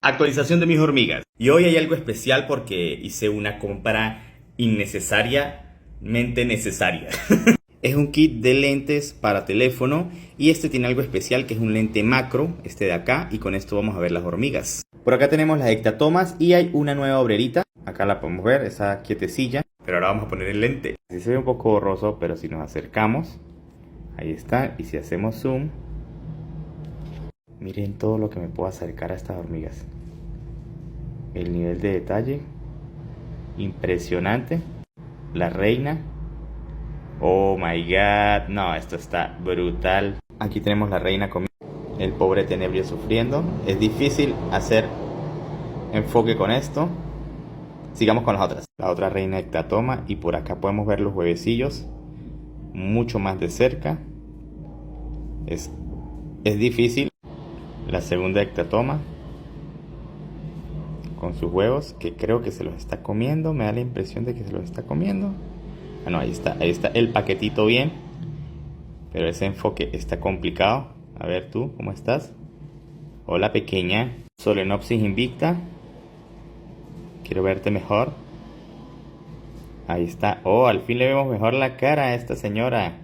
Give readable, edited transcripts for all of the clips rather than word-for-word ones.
Actualización de mis hormigas. Y hoy hay algo especial porque hice una compra innecesariamente necesaria. Es un kit de lentes para teléfono y este tiene algo especial que es un lente macro, este de acá, y con esto vamos a ver las hormigas. Por acá tenemos las hectatomas y hay una nueva obrerita. Acá la podemos ver, esa quietecilla. Pero ahora vamos a poner el lente. Así se ve un poco borroso, pero si nos acercamos, ahí está. Y si hacemos zoom, miren todo lo que me puedo acercar a estas hormigas. El nivel de detalle impresionante. La reina. Oh my god. No, esto está brutal. Aquí tenemos la reina comiendo. El pobre tenebrio sufriendo. Es difícil hacer enfoque con esto. Sigamos con las otras. La otra reina hectatoma. Y por acá podemos ver los huevecillos mucho más de cerca. Es difícil. La segunda hectatoma con sus huevos, que creo que se los está comiendo. Me da la impresión de que se los está comiendo. Ah, no, ahí está el paquetito bien. Pero ese enfoque está complicado. A ver tú, ¿cómo estás? Hola pequeña. Solenopsis invicta. Quiero verte mejor. Ahí está. Oh, al fin le vemos mejor la cara a esta señora.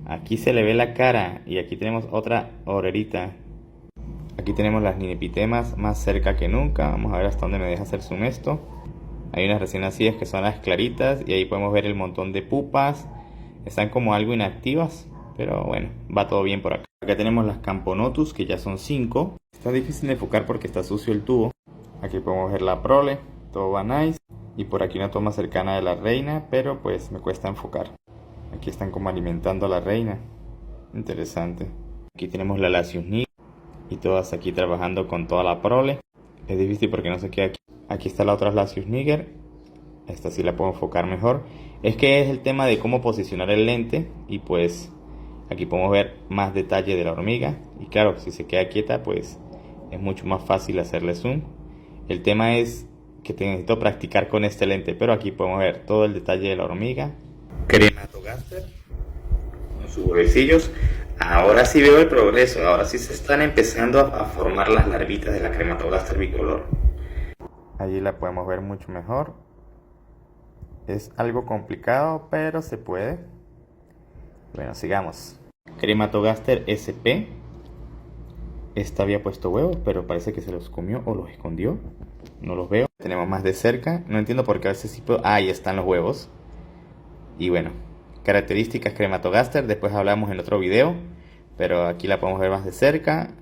Aquí se le ve la cara. Y aquí tenemos otra obrerita. Aquí tenemos las ninepitemas más cerca que nunca. Vamos a ver hasta dónde me deja hacer zoom esto. Hay unas recién nacidas que son las claritas. Y ahí podemos ver el montón de pupas. Están como algo inactivas. Pero bueno, va todo bien por acá. Acá tenemos las Camponotus, que ya son 5. Está difícil de enfocar porque está sucio el tubo. Aquí podemos ver la prole. Todo va nice. Y por aquí una toma cercana de la reina. Pero pues me cuesta enfocar. Aquí están como alimentando a la reina. Interesante. Aquí tenemos la Lasius niger. Y todas aquí trabajando con toda la prole. Es difícil porque no se queda aquí. Aquí está la otra Lasius niger. Esta sí la puedo enfocar mejor. Es que es el tema de cómo posicionar el lente. Y pues aquí podemos ver más detalle de la hormiga. Y claro, si se queda quieta pues es mucho más fácil hacerle zoom. El tema es que necesito practicar con este lente. Pero aquí podemos ver todo el detalle de la hormiga. Crematogaster con sus huevecillos. Ahora sí veo el progreso, ahora sí se están empezando a formar las larvitas de la Crematogaster bicolor. Allí la podemos ver mucho mejor. Es algo complicado, pero se puede. Bueno, sigamos. Crematogaster SP. Esta había puesto huevos, pero parece que se los comió o los escondió. No los veo. Tenemos más de cerca. No entiendo por qué a veces sí puedo. Ah, ahí están los huevos. Y bueno, características Crematogaster, después hablamos en otro video, pero aquí la podemos ver más de cerca,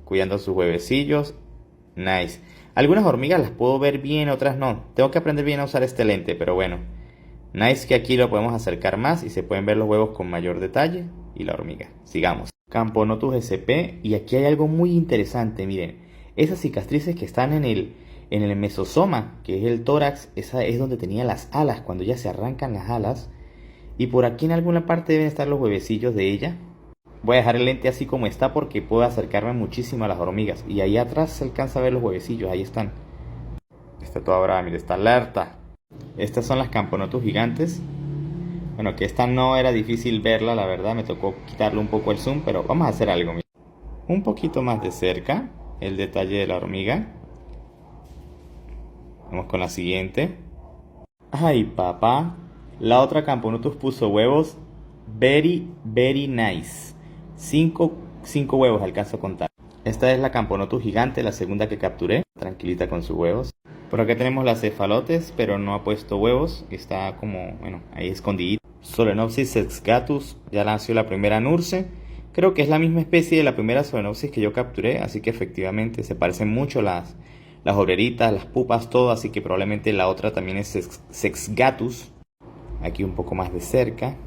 cuidando sus huevecillos. Nice. Algunas hormigas las puedo ver bien, otras no. Tengo que aprender bien a usar este lente, pero bueno. Nice que aquí lo podemos acercar más y se pueden ver los huevos con mayor detalle y la hormiga. Sigamos. Camponotus SP, y aquí hay algo muy interesante, miren. Esas cicatrices que están en el mesosoma, que es el tórax, esa es donde tenía las alas, cuando ya se arrancan las alas. Y por aquí en alguna parte deben estar los huevecillos de ella. Voy a dejar el lente así como está porque puedo acercarme muchísimo a las hormigas. Y ahí atrás se alcanza a ver los huevecillos, ahí están. Está toda brava, mira, está alerta. Estas son las Camponotus gigantes. Bueno, que esta no era difícil verla, la verdad, me tocó quitarle un poco el zoom, pero vamos a hacer algo. Mira. Un poquito más de cerca, el detalle de la hormiga. Vamos con la siguiente. Ay, papá. La otra Camponotus puso huevos. Very nice. 5 huevos alcanzo a contar. Esta es la Camponotus gigante, la segunda que capturé. Tranquilita con sus huevos. Por acá tenemos las cefalotes, pero no ha puesto huevos. Está como, bueno, ahí escondidita. Solenopsis sexgatus. Ya nació la primera nurse. Creo que es la misma especie de la primera Solenopsis que yo capturé. Así que efectivamente se parecen mucho las obreritas, las pupas, todo. Así que probablemente la otra también es sexgatus. Aquí un poco más de cerca.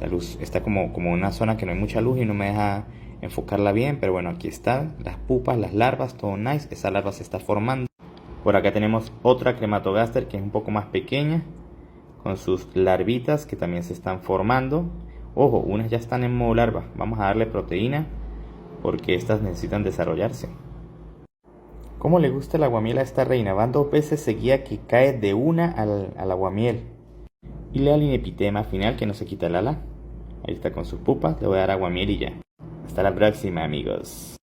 La luz está como en una zona que no hay mucha luz y no me deja enfocarla bien. Pero bueno, aquí están las pupas, las larvas, todo nice. Esa larva se está formando. Por acá tenemos otra Crematogaster que es un poco más pequeña, con sus larvitas que también se están formando. Ojo, unas ya están en modo larva. Vamos a darle proteína porque estas necesitan desarrollarse. ¿Cómo le gusta el aguamiel a esta reina? Van 2 veces seguida que cae de una al aguamiel. Y le da el inepitema final que no se quita el ala. Ahí está con sus pupas. Le voy a dar aguamiel y ya. Hasta la próxima, amigos.